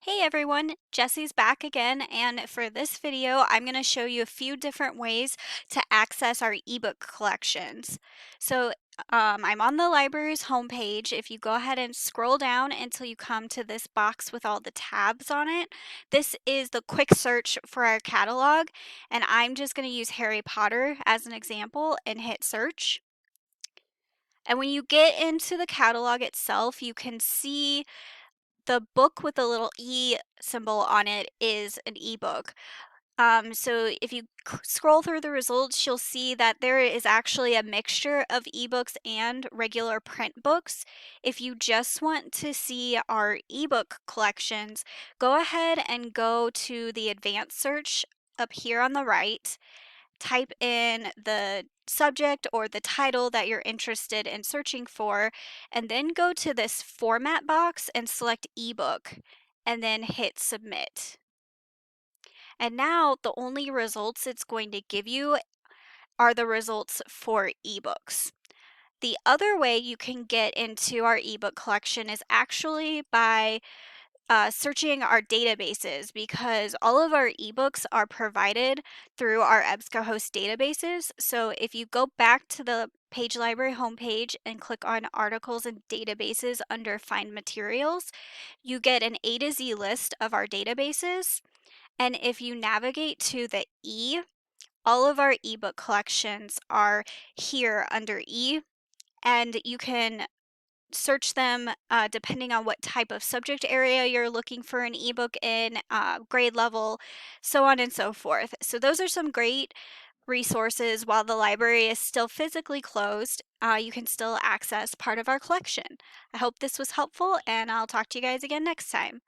Hey everyone, Jessie's back again, and for this video, I'm going to show you a few different ways to access our ebook collections. So, I'm on the library's homepage. If you go ahead and scroll down until you come to this box with all the tabs on it, this is the quick search for our catalog, and I'm just going to use Harry Potter as an example and hit search. And when you get into the catalog itself, you can see the book with the little E symbol on it is an ebook. So if you scroll through the results, you'll see that there is actually a mixture of ebooks and regular print books. If you just want to see our ebook collections, go ahead and go to the advanced search up here on the right, type in the subject or the title that you're interested in searching for, and then go to this format box and select ebook, and then hit submit. And now the only results it's going to give you are the results for ebooks. The other way you can get into our ebook collection is actually by searching our databases, because all of our ebooks are provided through our EBSCOhost databases. So if you go back to the Page Library homepage and click on Articles and Databases under Find Materials, you get an A to Z list of our databases. And if you navigate to the E, all of our ebook collections are here under E, and you can search them depending on what type of subject area you're looking for an ebook in, grade level, so on and so forth. So those are some great resources. While the library is still physically closed, you can still access part of our collection. I hope this was helpful, and I'll talk to you guys again next time.